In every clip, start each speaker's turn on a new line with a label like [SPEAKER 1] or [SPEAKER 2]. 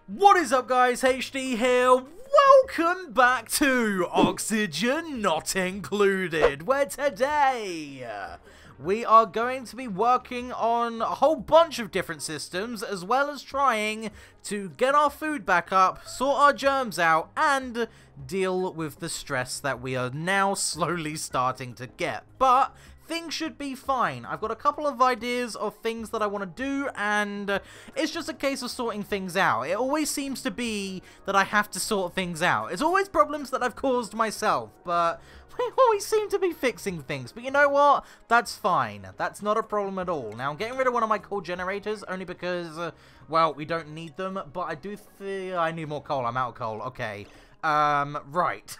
[SPEAKER 1] What is up, guys? HD here. Welcome back to Oxygen Not Included, where today we are going to be working on a whole bunch of different systems, as well as trying to get our food back up, sort our germs out, and deal with the stress that we are now slowly starting to get. But things should be fine. I've got a couple of ideas of things that I want to do, and it's just a case of sorting things out. It always seems to be that I have to sort things out. It's always problems that I've caused myself, but we always seem to be fixing things. But you know what? That's fine. That's not a problem at all. Now, I'm getting rid of one of my coal generators, only because, well, we don't need them, but I do feel I need more coal. I'm out of coal. Okay. Right.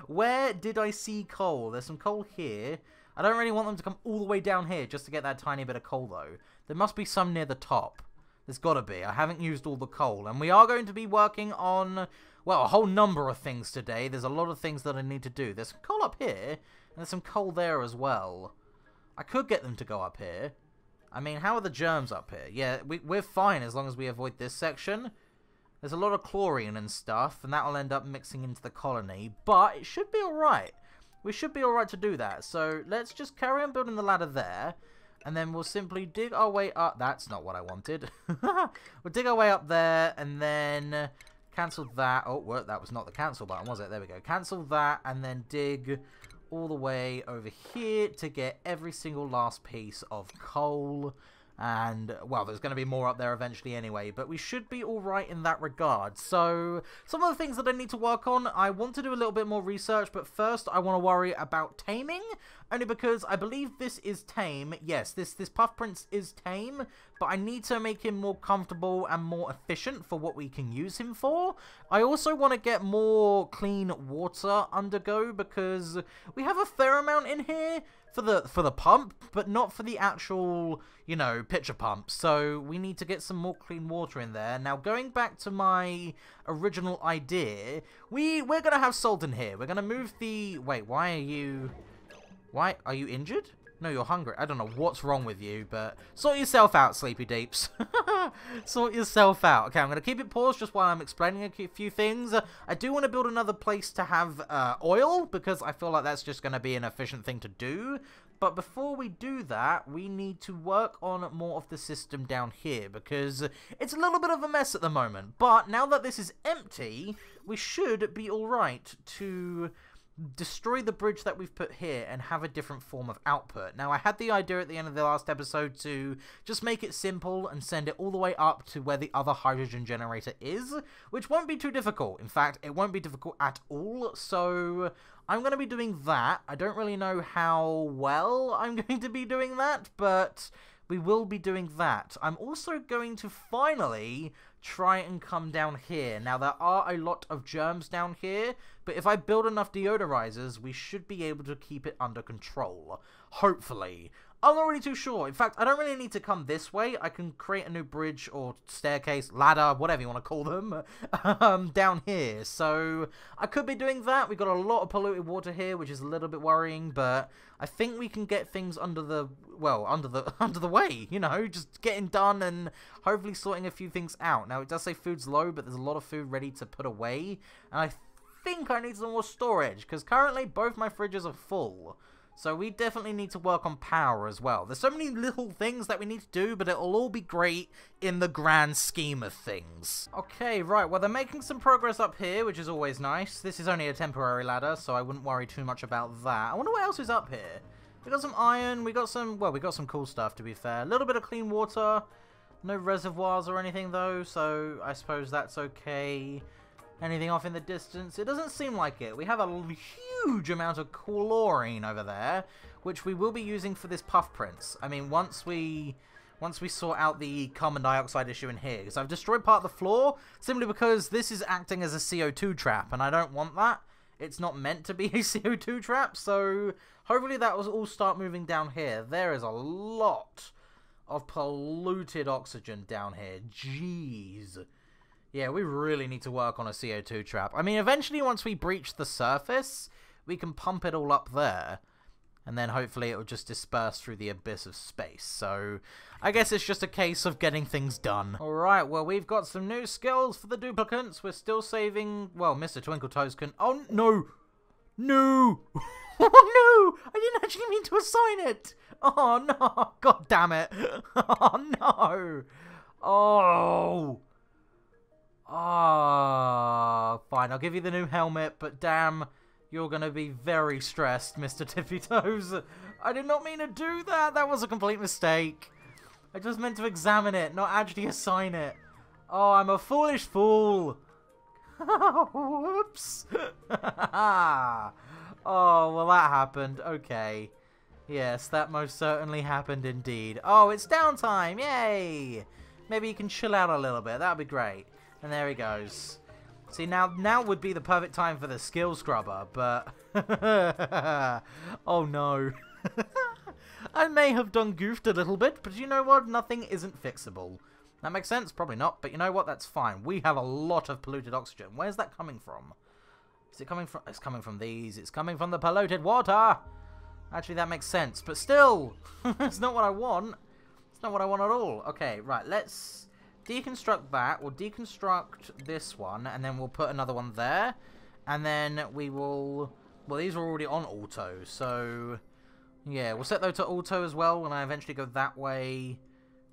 [SPEAKER 1] Where did I see coal? There's some coal here. I don't really want them to come all the way down here just to get that tiny bit of coal, though. There must be some near the top. There's got to be. I haven't used all the coal. And we are going to be working on, well, a whole number of things today. There's a lot of things that I need to do. There's some coal up here, and there's some coal there as well. I could get them to go up here. I mean, how are the germs up here? Yeah, we're fine as long as we avoid this section. There's a lot of chlorine and stuff, and that will end up mixing into the colony. But it should be alright. We should be alright to do that. So let's just carry on building the ladder there. And then we'll simply dig our way up. That's not what I wanted. We'll dig our way up there and then cancel that. Oh, well, that was not the cancel button, was it? There we go. Cancel that and then dig all the way over here to get every single last piece of coal. And, well, there's going to be more up there eventually anyway, but we should be alright in that regard. So, some of the things that I need to work on, I want to do a little bit more research, but first I want to worry about taming, only because I believe this is tame. Yes, this Puff Prince is tame, but I need to make him more comfortable and more efficient for what we can use him for. I also want to get more clean water undergo, because we have a fair amount in here for the pump, but not for the actual, you know, pitcher pump. So we need to get some more clean water in there. Now, going back to my original idea, we're gonna have salt in here. We're gonna move the... Wait, why are you injured? No, you're hungry. I don't know what's wrong with you, but sort yourself out, Sleepy Deeps. Sort yourself out. Okay, I'm going to keep it paused just while I'm explaining a few things. I do want to build another place to have oil, because I feel like that's just going to be an efficient thing to do. But before we do that, we need to work on more of the system down here, because it's a little bit of a mess at the moment. But now that this is empty, we should be alright to destroy the bridge that we've put here and have a different form of output. Now, I had the idea at the end of the last episode to just make it simple and send it all the way up to where the other hydrogen generator is, which won't be too difficult. In fact, it won't be difficult at all, so I'm going to be doing that. I don't really know how well I'm going to be doing that, but we will be doing that. I'm also going to finally try and come down here. Now, there are a lot of germs down here, but if I build enough deodorizers, we should be able to keep it under control. Hopefully. I'm not really too sure. In fact, I don't really need to come this way. I can create a new bridge or staircase, ladder, whatever you want to call them, down here. So I could be doing that. We've got a lot of polluted water here, which is a little bit worrying, but I think we can get things under the way, you know, just getting done and hopefully sorting a few things out. Now, it does say food's low, but there's a lot of food ready to put away, and I think I need some more storage, because currently both my fridges are full. So we definitely need to work on power as well. There's so many little things that we need to do, but it'll all be great in the grand scheme of things. Okay, right, well, they're making some progress up here, which is always nice. This is only a temporary ladder, so I wouldn't worry too much about that. I wonder what else is up here. We got some iron, we got some cool stuff, to be fair. A little bit of clean water. No reservoirs or anything, though, so I suppose that's okay. Anything off in the distance? It doesn't seem like it. We have a huge amount of chlorine over there, which we will be using for this Puff Prince. I mean, once we sort out the carbon dioxide issue in here, because I've destroyed part of the floor simply because this is acting as a CO2 trap, and I don't want that. It's not meant to be a CO2 trap, so hopefully that will all start moving down here. There is a lot of polluted oxygen down here. Jeez. Yeah, we really need to work on a CO2 trap. I mean, eventually, once we breach the surface, we can pump it all up there. And then hopefully it will just disperse through the abyss of space. So I guess it's just a case of getting things done. Alright, well, we've got some new skills for the duplicates. We're still saving... Well, Mr. Twinkletoes can... Oh, no! No! Oh, no! I didn't actually mean to assign it! Oh, no! God damn it! Oh, no! Oh! Oh, fine. I'll give you the new helmet, but damn... You're going to be very stressed, Mr. Tippy Toes. I did not mean to do that. That was a complete mistake. I just meant to examine it, not actually assign it. Oh, I'm a foolish fool. Whoops. Oh, well, that happened. Okay. Yes, that most certainly happened indeed. Oh, it's downtime. Yay. Maybe you can chill out a little bit. That would be great. And there he goes. See, now would be the perfect time for the skill scrubber, but... Oh, no. I may have done goofed a little bit, but you know what? Nothing isn't fixable. That makes sense? Probably not, but you know what? That's fine. We have a lot of polluted oxygen. Where's that coming from? Is it coming from... It's coming from these. It's coming from the polluted water. Actually, that makes sense, but still, it's not what I want. It's not what I want at all. Okay, right, let's... deconstruct that. We'll deconstruct this one, and then we'll put another one there. And then we will... Well, these are already on auto, so... Yeah, we'll set those to auto as well when I eventually go that way.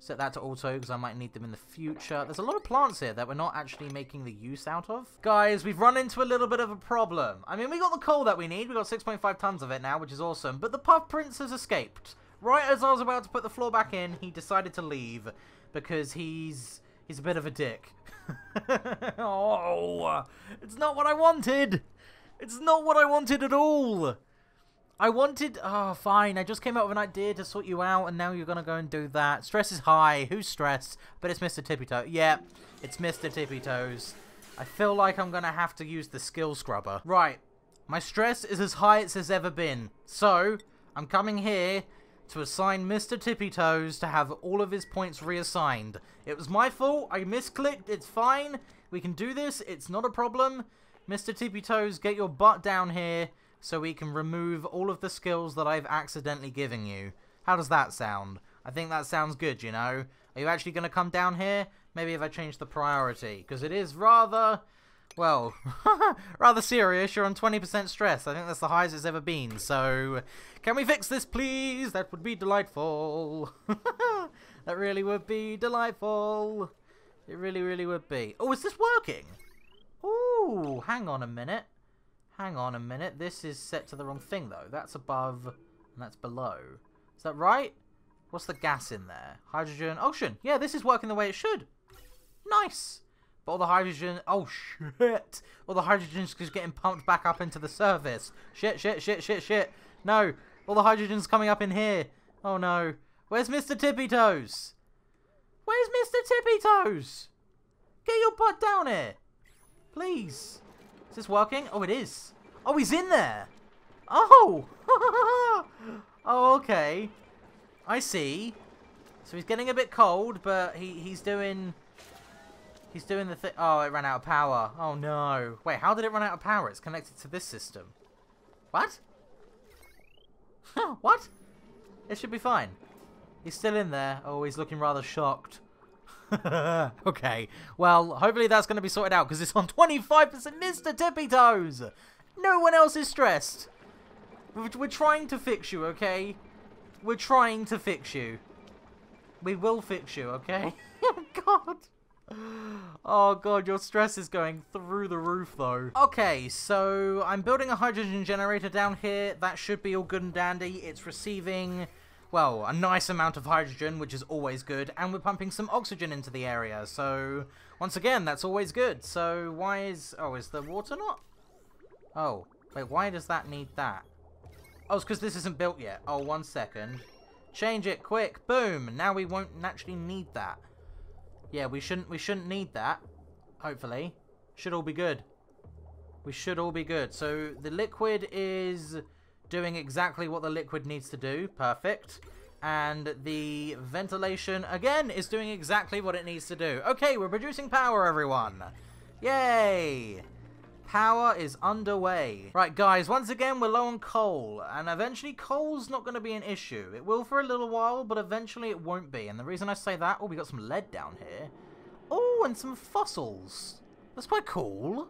[SPEAKER 1] Set that to auto, because I might need them in the future. There's a lot of plants here that we're not actually making the use out of. Guys, we've run into a little bit of a problem. I mean, we got the coal that we need. We got 6.5 tons of it now, which is awesome. But the Puff Prince has escaped. Right as I was about to put the floor back in, he decided to leave. Because he's a bit of a dick. Oh, it's not what I wanted. It's not what I wanted at all. I wanted... Oh, fine. I just came up with an idea to sort you out, and now you're going to go and do that. Stress is high. Who's stressed? But it's Mr. Tippy Toes. Yeah, it's Mr. Tippy Toes. I feel like I'm going to have to use the skill scrubber. Right. My stress is as high as it's ever been. So, I'm coming here to assign Mr. Tippy Toes to have all of his points reassigned. It was my fault. I misclicked. It's fine. We can do this. It's not a problem. Mr. Tippy Toes, get your butt down here so we can remove all of the skills that I've accidentally given you. How does that sound? I think that sounds good, you know. Are you actually going to come down here? Maybe if I change the priority, because it is rather... Well, rather serious. You're on 20% stress. I think that's the highest it's ever been. So, can we fix this, please? That would be delightful. That really would be delightful. It really, really would be. Oh, is this working? Ooh, hang on a minute. Hang on a minute. This is set to the wrong thing, though. That's above and that's below. Is that right? What's the gas in there? Hydrogen, ocean. Yeah, this is working the way it should. Nice. But all the hydrogen... Oh, shit. All the hydrogen's just getting pumped back up into the surface. Shit, shit, shit, shit, shit. No. All the hydrogen's coming up in here. Oh, no. Where's Mr. Tippy Toes? Where's Mr. Tippy Toes? Get your butt down here. Please. Is this working? Oh, it is. Oh, he's in there. Oh. Oh, okay. I see. So he's getting a bit cold, but he's doing... He's doing the thing. Oh, it ran out of power. Oh, no. Wait, how did it run out of power? It's connected to this system. What? What? It should be fine. He's still in there. Oh, he's looking rather shocked. Okay. Well, hopefully that's going to be sorted out because it's on 25%. Mr. Tippy Toes! No one else is stressed. We're trying to fix you, okay? We're trying to fix you. We will fix you, okay? Oh, God. Oh god, your stress is going through the roof though. Okay, so I'm building a hydrogen generator down here. That should be all good and dandy. It's receiving, well, a nice amount of hydrogen, which is always good. And we're pumping some oxygen into the area. So, once again, that's always good. So, why is... Oh, is the water not? Oh, wait, why does that need that? Oh, it's because this isn't built yet. Oh, 1 second. Change it, quick. Boom. Now we won't naturally need that. Yeah, we shouldn't need that. Hopefully. Should all be good. We should all be good. So the liquid is doing exactly what the liquid needs to do. Perfect. And the ventilation, again, is doing exactly what it needs to do. Okay, we're producing power, everyone. Yay. Power is underway. Right, guys, once again, we're low on coal, and eventually coal's not going to be an issue. It will for a little while, but eventually it won't be. And the reason I say that, oh, we got some lead down here. Oh, and some fossils. That's quite cool.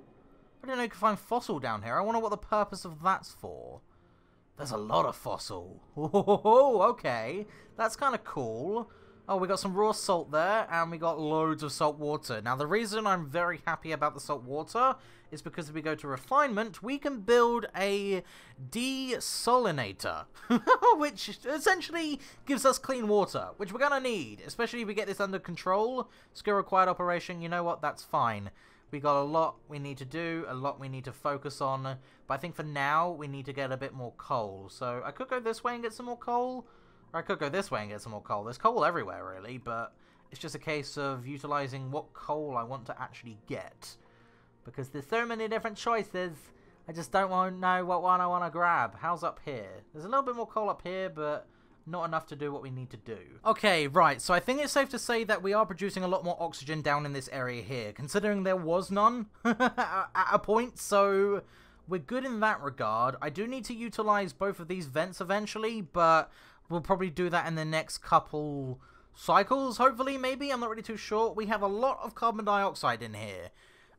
[SPEAKER 1] I didn't know you could find fossil down here. I wonder what the purpose of that's for. There's a lot of fossil. Oh, okay. That's kind of cool. Oh, we got some raw salt there, and we got loads of salt water. Now, the reason I'm very happy about the salt water is because if we go to refinement, we can build a desalinator, which essentially gives us clean water, which we're going to need, especially if we get this under control. Skill required operation, you know what, that's fine. We got a lot we need to do, a lot we need to focus on, but I think for now, we need to get a bit more coal. So, I could go this way and get some more coal. Or I could go this way and get some more coal. There's coal everywhere, really, but it's just a case of utilizing what coal I want to actually get. Because there's so many different choices, I just don't want to know what one I want to grab. How's up here? There's a little bit more coal up here, but not enough to do what we need to do. Okay, right, so I think it's safe to say that we are producing a lot more oxygen down in this area here, considering there was none at a point, so we're good in that regard. I do need to utilize both of these vents eventually, but we'll probably do that in the next couple cycles, hopefully, maybe. I'm not really too sure. We have a lot of carbon dioxide in here,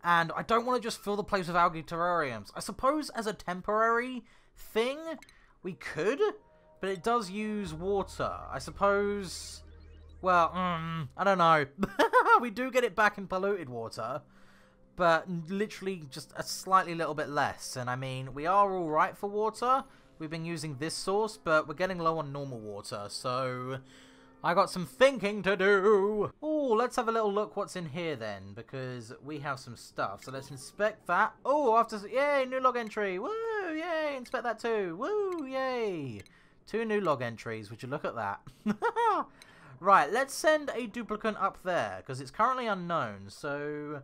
[SPEAKER 1] and I don't want to just fill the place with algae terrariums. I suppose as a temporary thing, we could, but it does use water. I suppose, well, I don't know. We do get it back in polluted water, but literally just a slightly little bit less. And I mean, we are all right for water. We've been using this source, but we're getting low on normal water, so I got some thinking to do. Oh, let's have a little look what's in here then, because we have some stuff. So let's inspect that. Oh, yay, new log entry. Woo, yay, inspect that too. Woo, yay. 2 new log entries, would you look at that? Right, let's send a duplicate up there, because it's currently unknown, so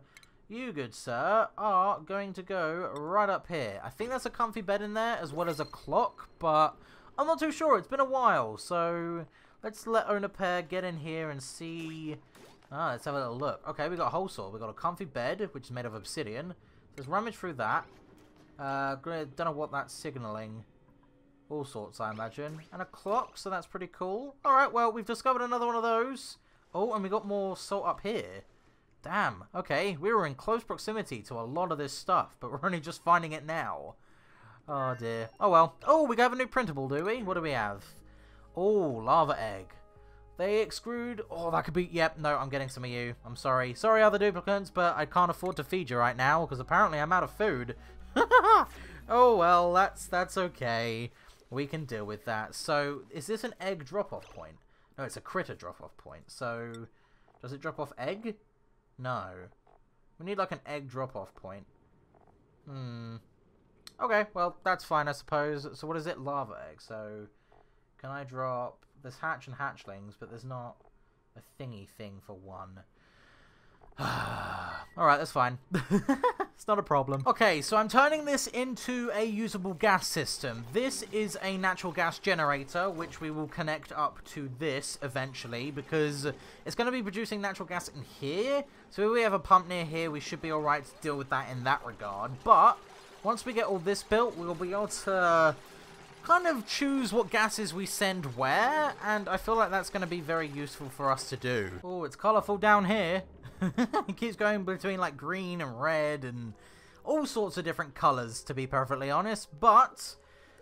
[SPEAKER 1] you, good sir, are going to go right up here. I think there's a comfy bed in there, as well as a clock, but I'm not too sure. It's been a while, so let's let owner pair get in here and see. Let's have a little look. Okay, we got a hole saw. We got a comfy bed, which is made of obsidian. Let's rummage through that. Don't know what that's signaling. All sorts, I imagine. And a clock, so that's pretty cool. Alright, well, we've discovered another one of those. Oh, and we got more salt up here. Damn, okay, we were in close proximity to a lot of this stuff, but we're only just finding it now. Oh dear. Oh well. Oh, we have a new printable, do we? What do we have? Oh, lava egg. They extrude. Oh, that could be. Yep, no, I'm getting some of you. I'm sorry. Sorry, other duplicates, but I can't afford to feed you right now, because apparently I'm out of food. Oh well, that's okay. We can deal with that. So, is this an egg drop-off point? No, it's a critter drop-off point. So, does it drop off egg? No. We need like an egg drop-off point. Okay, well, that's fine, I suppose. So what is it? Lava egg. So, can I drop... There's hatch and hatchlings, but there's not a thingy thing for one. Alright, that's fine. It's not a problem. Okay, so I'm turning this into a usable gas system. This is a natural gas generator, which we will connect up to this eventually, because it's going to be producing natural gas in here. So if we have a pump near here, we should be alright to deal with that in that regard. But once we get all this built, we'll be able to kind of choose what gases we send where, and I feel like that's going to be very useful for us to do. Oh, it's colourful down here. It keeps going between like green and red and all sorts of different colours, to be perfectly honest, but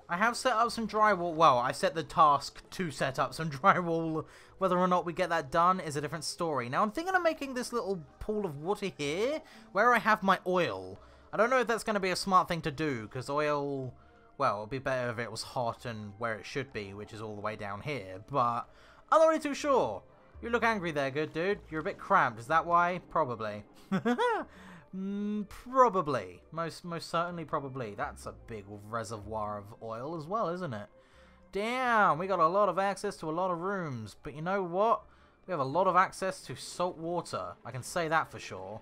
[SPEAKER 1] I have set up some drywall. Well, I set the task to set up some drywall. Whether or not we get that done is a different story. Now, I'm thinking of making this little pool of water here where I have my oil. I don't know if that's going to be a smart thing to do, because oil, well, it would be better if it was hot and where it should be, which is all the way down here, but I'm not really too sure. You look angry there, good dude. You're a bit cramped. Is that why? Probably. Probably. Most certainly probably. That's a big reservoir of oil as well, isn't it? Damn, we got a lot of access to a lot of rooms. But you know what? We have a lot of access to salt water. I can say that for sure.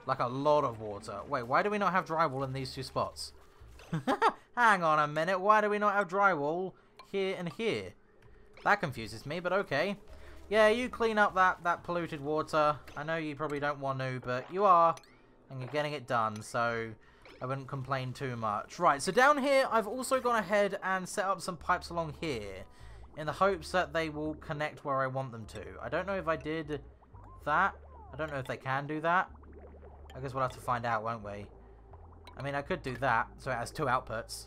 [SPEAKER 1] Like a lot of water. Wait, why do we not have drywall in these two spots? Hang on a minute. Why do we not have drywall here and here? That confuses me, but okay. Yeah, you clean up that polluted water. I know you probably don't want to, but you are. And you're getting it done. So, I wouldn't complain too much. Right, so down here, I've also gone ahead and set up some pipes along here in the hopes that they will connect where I want them to. I don't know if I did that. I don't know if they can do that. I guess we'll have to find out, won't we? I mean, I could do that, so it has 2 outputs.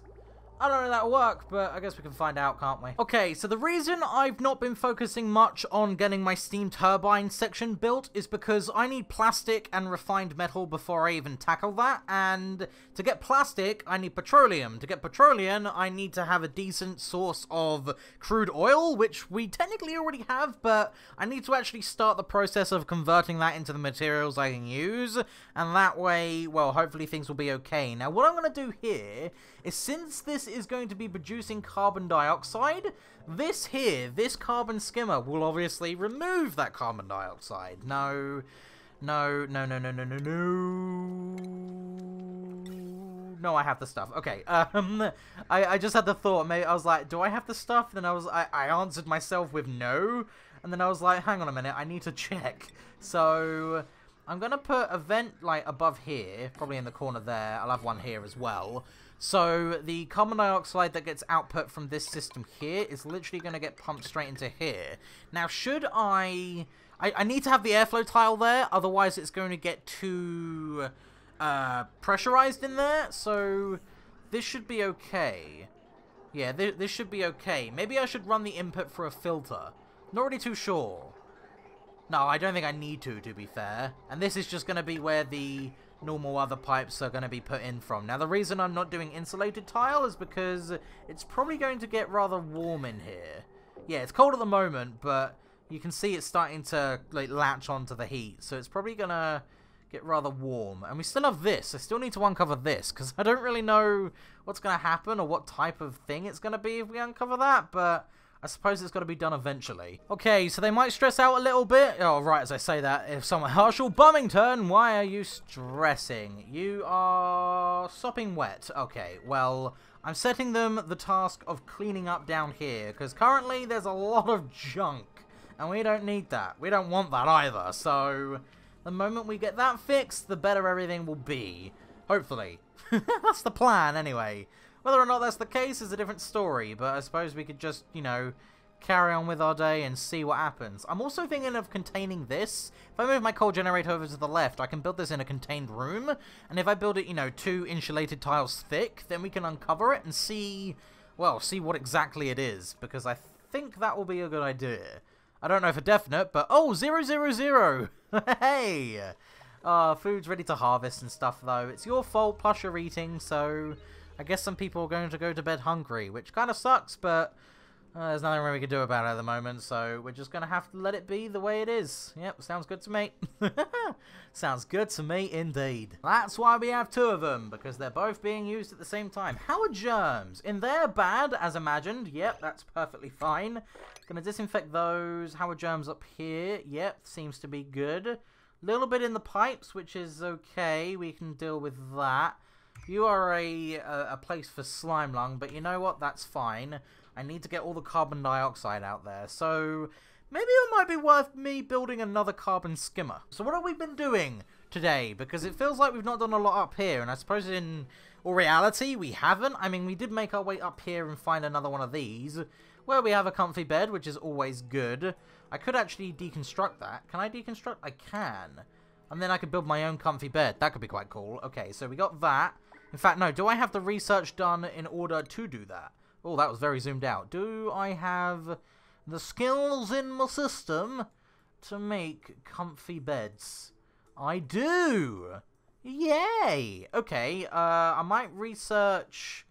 [SPEAKER 1] I don't know if that'll work, but I guess we can find out, can't we? Okay, so the reason I've not been focusing much on getting my steam turbine section built is because I need plastic and refined metal before I even tackle that, and to get plastic, I need petroleum. To get petroleum, I need to have a decent source of crude oil, which we technically already have, but I need to actually start the process of converting that into the materials I can use, and that way, well, hopefully things will be okay. Now, what I'm going to do here is, since this is going to be producing carbon dioxide, this carbon skimmer will obviously remove that carbon dioxide. No, I have the stuff. Okay, I just had the thought, maybe I was like, do I have the stuff? Then I answered myself with no, and then I was like, hang on a minute, I need to check. So I'm gonna put a vent like above here, probably in the corner there. I'll have one here as well. So the carbon dioxide that gets output from this system here is literally going to get pumped straight into here. Now, should I need to have the airflow tile there, otherwise it's going to get too pressurized in there. So this should be okay. Yeah, this should be okay. Maybe I should run the input for a filter. Not really too sure. No, I don't think I need to be fair. And this is just going to be where the normal other pipes are going to be put in from. Now, the reason I'm not doing insulated tile is because it's probably going to get rather warm in here. Yeah, it's cold at the moment, but you can see it's starting to like latch onto the heat, so it's probably going to get rather warm. And we still have this. I still need to uncover this, because I don't really know what's going to happen or what type of thing it's going to be if we uncover that, but I suppose it's got to be done eventually. Okay, so they might stress out a little bit. Oh, right, as I say that, if someone... Herschel Bummington, why are you stressing? You are sopping wet. Okay, well, I'm setting them the task of cleaning up down here, because currently there's a lot of junk, and we don't need that. We don't want that either, so the moment we get that fixed, the better everything will be. Hopefully. That's the plan, anyway. Whether or not that's the case is a different story, but I suppose we could just, you know, carry on with our day and see what happens. I'm also thinking of containing this. If I move my coal generator over to the left, I can build this in a contained room, and if I build it, you know, 2 insulated tiles thick, then we can uncover it and see, well, see what exactly it is, because I think that will be a good idea. I don't know for definite, but, oh, 000! Hey! Food's ready to harvest and stuff, though. It's your fault, plus you're eating, so I guess some people are going to go to bed hungry, which kind of sucks, but there's nothing really we can do about it at the moment, so we're just going to have to let it be the way it is. Yep, sounds good to me. Sounds good to me indeed. That's why we have 2 of them, because they're both being used at the same time. How are germs? In there, bad, as imagined. Yep, that's perfectly fine. Gonna disinfect those. How are germs up here? Yep, seems to be good. Little bit in the pipes, which is okay. We can deal with that. You are a place for slime lung, but you know what? That's fine. I need to get all the carbon dioxide out there. So maybe it might be worth me building another carbon skimmer. So what have we been doing today? Because it feels like we've not done a lot up here, and I suppose in all reality we haven't. I mean, we did make our way up here and find another one of these, where we have a comfy bed, which is always good. I could actually deconstruct that. Can I deconstruct? I can. And then I could build my own comfy bed. That could be quite cool. Okay, so we got that. In fact, no, do I have the research done in order to do that? Oh, that was very zoomed out. Do I have the skills in my system to make comfy beds? I do! Yay! Okay, I might research...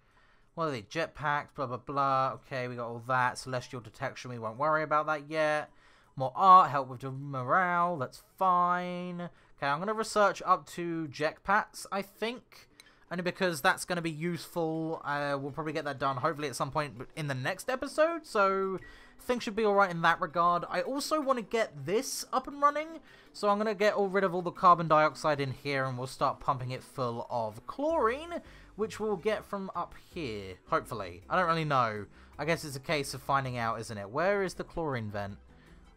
[SPEAKER 1] What are they? Jetpacks, blah, blah, blah. Okay, we got all that. Celestial detection, we won't worry about that yet. More art, help with the morale, that's fine. Okay, I'm going to research up to jetpacks, I think. Only because that's going to be useful. We'll probably get that done, hopefully at some point in the next episode. So, things should be alright in that regard. I also want to get this up and running. So I'm going to get rid of all the carbon dioxide in here, and we'll start pumping it full of chlorine, which we'll get from up here, hopefully. I don't really know. I guess it's a case of finding out, isn't it? Where is the chlorine vent?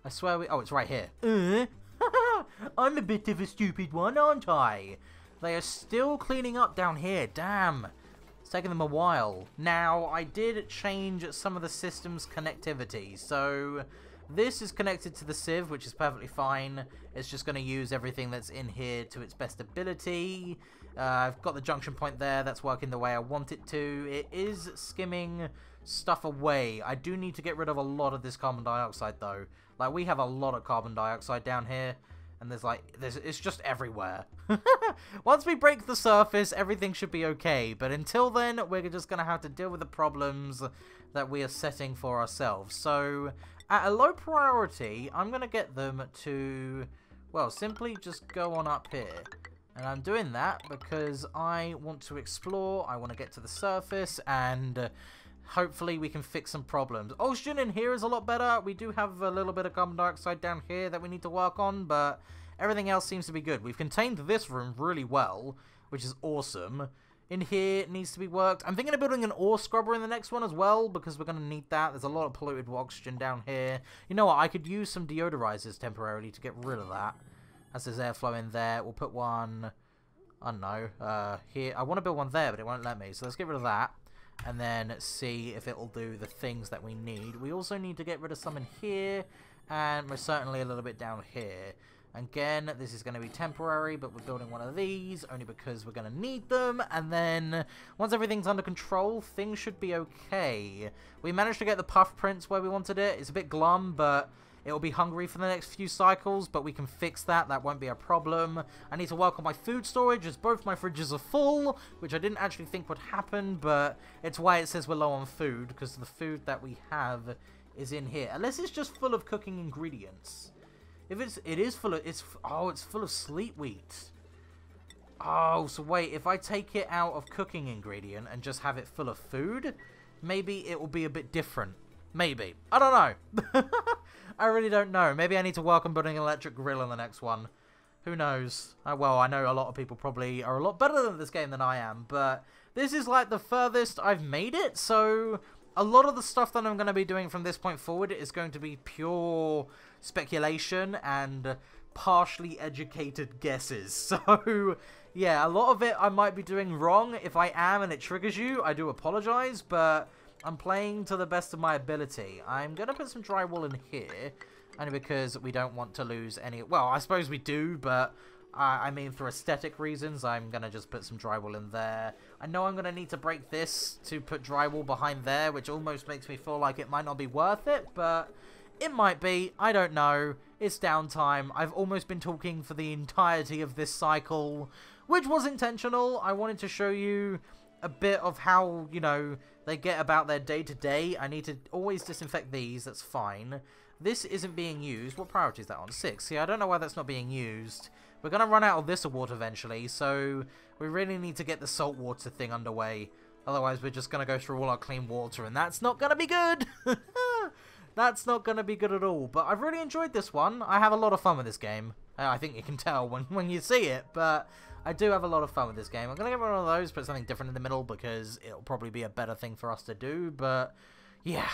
[SPEAKER 1] I swear we... Oh, it's right here. I'm a bit of a stupid one, aren't I? They are still cleaning up down here. Damn. It's taking them a while. Now, I did change some of the system's connectivity. So, this is connected to the sieve, which is perfectly fine. It's just going to use everything that's in here to its best ability. I've got the junction point there. That's working the way I want it to. It is skimming stuff away. I do need to get rid of a lot of this carbon dioxide, though. Like, we have a lot of carbon dioxide down here. And it's just everywhere. Once we break the surface, everything should be okay. But until then, we're just going to have to deal with the problems that we are setting for ourselves. So, at a low priority, I'm going to get them to, well, simply just go on up here. And I'm doing that because I want to explore, I want to get to the surface, and hopefully we can fix some problems. Oxygen in here is a lot better. We do have a little bit of carbon dioxide down here that we need to work on, but everything else seems to be good. We've contained this room really well, which is awesome. In here, it needs to be worked. I'm thinking of building an ore scrubber in the next one as well, because we're going to need that. There's a lot of polluted oxygen down here. You know what? I could use some deodorizers temporarily to get rid of that. As there's airflow in there, we'll put one, I don't know, here. I want to build one there, but it won't let me. So let's get rid of that. And then see if it'll do the things that we need. We also need to get rid of some in here. And we're certainly a little bit down here. Again, this is going to be temporary, but we're building one of these only because we're going to need them. And then, once everything's under control, things should be okay. We managed to get the puff prints where we wanted it. It's a bit glum, but it'll be hungry for the next few cycles, but we can fix that. That won't be a problem. I need to work on my food storage, as both my fridges are full, which I didn't actually think would happen, but it's why it says we're low on food, because the food that we have is in here. Unless it's just full of cooking ingredients. If it is full of, it's full of sleet wheat. Oh, so wait, if I take it out of cooking ingredient and just have it full of food, maybe it will be a bit different. Maybe. I don't know. I really don't know. Maybe I need to work on building an electric grill in the next one. Who knows? Well, I know a lot of people probably are a lot better at this game than I am, but this is like the furthest I've made it, so a lot of the stuff that I'm going to be doing from this point forward is going to be pure speculation and partially educated guesses. So, yeah, a lot of it I might be doing wrong. If I am and it triggers you, I do apologize, but I'm playing to the best of my ability. I'm going to put some drywall in here, only because we don't want to lose any... Well, I suppose we do, but I mean, for aesthetic reasons, I'm going to just put some drywall in there. I know I'm going to need to break this to put drywall behind there, which almost makes me feel like it might not be worth it, but it might be. I don't know. It's downtime. I've almost been talking for the entirety of this cycle, which was intentional. I wanted to show you a bit of how, you know, they get about their day-to-day. I need to always disinfect these. That's fine. This isn't being used. What priority is that on? 6. See, I don't know why that's not being used. We're going to run out of this water eventually, so we really need to get the salt water thing underway. Otherwise, we're just going to go through all our clean water, and that's not going to be good. That's not going to be good at all. But I've really enjoyed this one. I have a lot of fun with this game. I think you can tell when you see it, but I do have a lot of fun with this game. I'm going to get one of those, put something different in the middle, because it'll probably be a better thing for us to do, but yeah.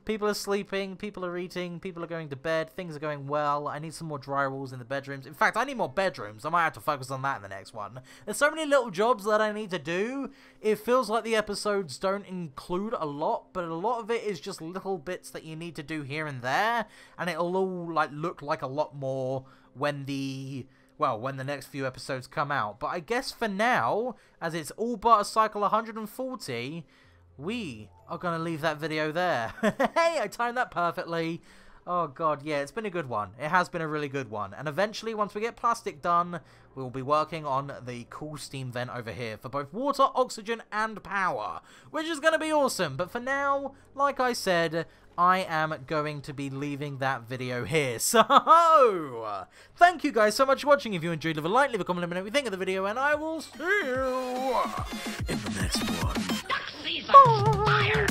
[SPEAKER 1] People are sleeping, people are eating, people are going to bed, things are going well. I need some more drywalls in the bedrooms. In fact, I need more bedrooms. I might have to focus on that in the next one. There's so many little jobs that I need to do. It feels like the episodes don't include a lot, but a lot of it is just little bits that you need to do here and there, and it'll all like look like a lot more when the next few episodes come out. But I guess for now, as it's all but a cycle 140, we are going to leave that video there. Hey, I timed that perfectly. Oh god, yeah, it's been a good one. It has been a really good one. And eventually, once we get plastic done, we'll be working on the cool steam vent over here for both water, oxygen, and power, which is going to be awesome. But for now, like I said, I am going to be leaving that video here. So, thank you guys so much for watching. If you enjoyed, leave a like, leave a comment, let me know what you think of the video, and I will see you in the next one.
[SPEAKER 2] Duck season! Fire!